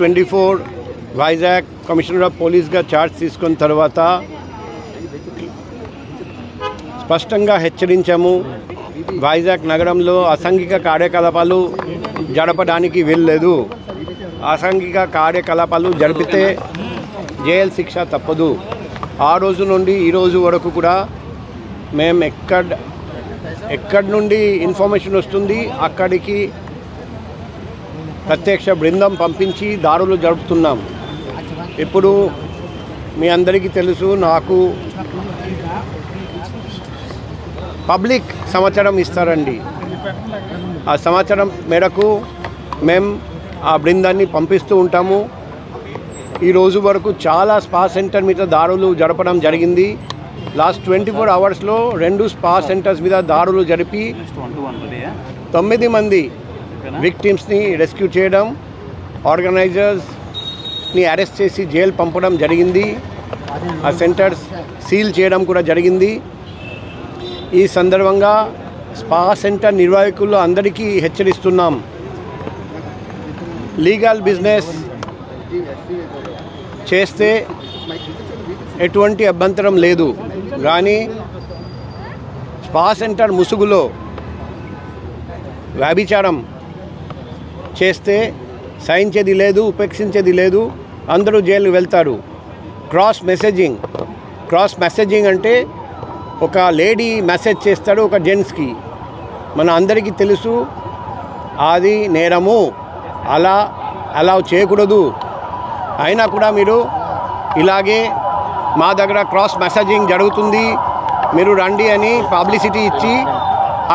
24 Vizag commissioner of పోలీస్గా charge తీసుకున్న తర్వాత స్పష్టంగా హెచ్చరించాము. వైజాగ్ నగరంలో అసాంఘిక కార్యకలాపాలు జరపడానికి వీల్లేదు. అసాంఘిక కార్యకలాపాలు జరిపితే జైలు శిక్ష తప్పదు. ఆ రోజు నుండి ఈ రోజు వరకు కూడా మేము ఎక్కడి నుండి ఇన్ఫర్మేషన్ వస్తుంది అక్కడికి ప్రత్యక్ష బృందం పంపించి దాడులు జరుపుతున్నాం. ఇప్పుడు మీ అందరికీ తెలుసు, నాకు పబ్లిక్ సమాచారం ఇస్తారండి. ఆ సమాచారం మేరకు మేము ఆ బృందాన్ని పంపిస్తూ ఉంటాము. ఈరోజు వరకు చాలా స్పా సెంటర్ మీద దాడులు జరపడం జరిగింది. లాస్ట్ 24 అవర్స్లో 2 స్పా సెంటర్స్ మీద దాడులు జరిపి 9 మంది విక్టిమ్స్ని రెస్క్యూ చేయడం, ఆర్గనైజర్స్ని అరెస్ట్ చేసి జైలు పంపడం జరిగింది. ఆ సెంటర్స్ సీల్ చేయడం కూడా జరిగింది. ఈ సందర్భంగా స్పా సెంటర్ నిర్వాహకులు అందరికీ హెచ్చరిస్తున్నాం, లీగల్ బిజినెస్ చేస్తే ఎటువంటి అభ్యంతరం లేదు, కానీ స్పా సెంటర్ ముసుగులో వ్యభిచారం చేస్తే సహించేది లేదు, ఉపేక్షించేది లేదు, అందరూ జైలు వెళ్తారు. క్రాస్ మెసేజింగ్ అంటే ఒక లేడీ మెసేజ్ చేస్తాడు ఒక జెంట్స్కి, మన అందరికీ తెలుసు అది నేరము, అలా చేయకూడదు. అయినా కూడా మీరు ఇలాగే మా దగ్గర క్రాస్ మెసేజింగ్ జరుగుతుంది, మీరు రండి అని పబ్లిసిటీ ఇచ్చి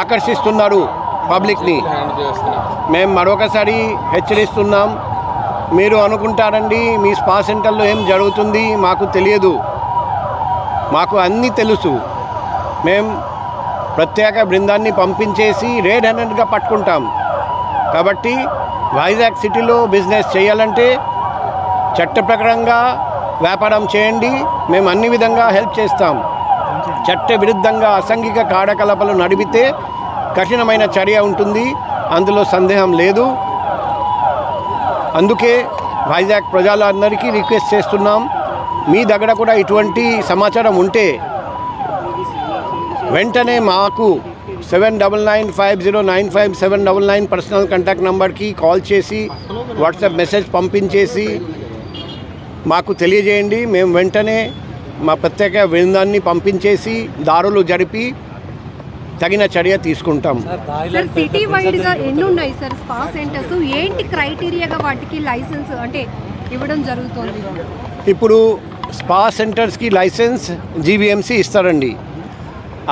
ఆకర్షిస్తున్నారు పబ్లిక్ని. మేము మరొకసారి హెచ్చరిస్తున్నాం, మీరు అనుకుంటారండి మీ స్పా సెంటర్లో ఏం జరుగుతుంది మాకు తెలియదు, మాకు అన్నీ తెలుసు. మేము ప్రత్యేక బృందాన్ని పంపించేసి రెడ్ హ్యాండెడ్గా పట్టుకుంటాం. కాబట్టి వైజాగ్ సిటీలో బిజినెస్ చేయాలంటే చట్ట ప్రకారంగా వ్యాపారం చేయండి, మేము అన్ని విధంగా హెల్ప్ చేస్తాం. చట్ట విరుద్ధంగా అసాంఘిక కార్యకలాపాలు నడిపితే కఠినమైన చర్య ఉంటుంది, అందులో సందేహం లేదు. అందుకే వైజాగ్ ప్రజలందరికీ రిక్వెస్ట్ చేస్తున్నాం, మీ దగ్గర కూడా ఇటువంటి సమాచారం ఉంటే వెంటనే మాకు 7995095799 పర్సనల్ కాంటాక్ట్ నెంబర్కి కాల్ చేసి వాట్సాప్ మెసేజ్ పంపించేసి మాకు తెలియజేయండి. మేము వెంటనే మా ప్రత్యేక బృందాన్ని పంపించేసి దాడులు జరిపి తగిన చర్య తీసుకుంటాం. సార్ సిటీ వైడ్గా ఎన్ని ఉన్నాయి సార్ స్పా సెంటర్స్? ఏంటి క్రైటీరియాగా వాటికి లైసెన్స్ అంటే ఇవ్వడం జరుగుతుంది? ఇప్పుడు స్పా సెంటర్స్కి లైసెన్స్ జీవీఎంసీ ఇస్తారండి.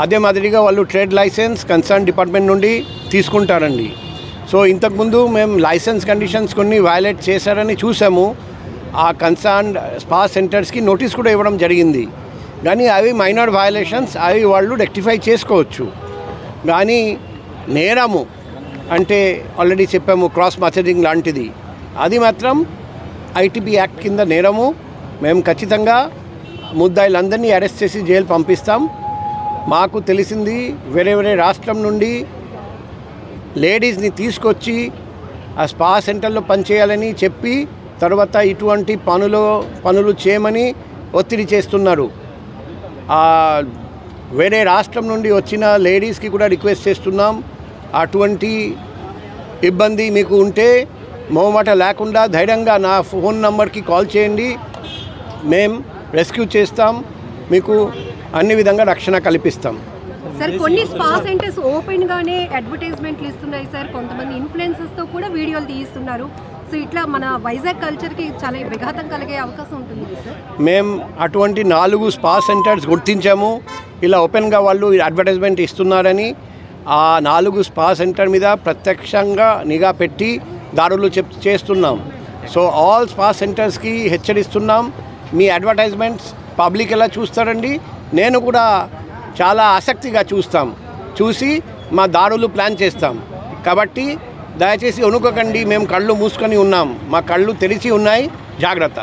అదే మాదిరిగా వాళ్ళు ట్రేడ్ లైసెన్స్ కన్సర్న్ డిపార్ట్మెంట్ నుండి తీసుకుంటారండి. సో ఇంతకుముందు మేము లైసెన్స్ కండిషన్స్ కొన్ని వయలేట్ చేశారని చూసాము. ఆ కన్సర్న్ స్పా సెంటర్స్కి నోటీస్ కూడా ఇవ్వడం జరిగింది. కానీ అవి మైనర్ వయలేషన్స్, అవి వాళ్ళు రెక్టిఫై చేసుకోవచ్చు. కానీ నేరము అంటే ఆల్రెడీ చెప్పాము, క్రాస్ మెసేజింగ్ లాంటిది, అది మాత్రం ఐటీపీ యాక్ట్ కింద నేరము. మేము ఖచ్చితంగా ముద్దాయిలందరినీ అరెస్ట్ చేసి జైలు పంపిస్తాం. మాకు తెలిసింది వేరే రాష్ట్రం నుండి లేడీస్ని తీసుకొచ్చి ఆ స్పా సెంటర్లో పనిచేయాలని చెప్పి తర్వాత ఇటువంటి పనులు చేయమని ఒత్తిడి చేస్తున్నారు. వేరే రాష్ట్రం నుండి వచ్చిన లేడీస్కి కూడా రిక్వెస్ట్ చేస్తున్నాం, అటువంటి ఇబ్బంది మీకు ఉంటే మొహమాట లేకుండా ధైర్యంగా నా ఫోన్ నంబర్కి కాల్ చేయండి, మేము రెస్క్యూ చేస్తాం, మీకు అన్ని విధంగా రక్షణ కల్పిస్తాం. సార్ కొన్ని స్పా సెంటర్స్ ఓపెన్గానే అడ్వర్టైజ్మెంట్లు ఇస్తున్నాయి సార్, కొంతమంది ఇన్ఫ్లుయెన్సర్స్తో కూడా వీడియోలు తీస్తున్నారు. సో ఇట్లా మన వైజాగ్ కల్చర్కి చాలా విఘాతం కలిగే అవకాశం ఉంటుంది సార్. మేము అటువంటి 4 స్పా సెంటర్స్ గుర్తించాము, ఇలా ఓపెన్గా వాళ్ళు అడ్వర్టైజ్మెంట్ ఇస్తున్నారని. ఆ 4 స్పా సెంటర్ మీద ప్రత్యక్షంగా నిఘా పెట్టి దాడులు చేస్తున్నాం. సో ఆల్ స్పా సెంటర్స్కి హెచ్చరిస్తున్నాం, మీ అడ్వర్టైజ్మెంట్స్ పబ్లిక్ ఎలా చూస్తారండి, నేను కూడా చాలా ఆసక్తిగా చూసి మా దాడులు ప్లాన్ చేస్తాం. కాబట్టి దయచేసి వణుకకండి, మేము కళ్ళు మూసుకొని ఉన్నాం, మా కళ్ళు తెరిచి ఉన్నాయి, జాగ్రత్త.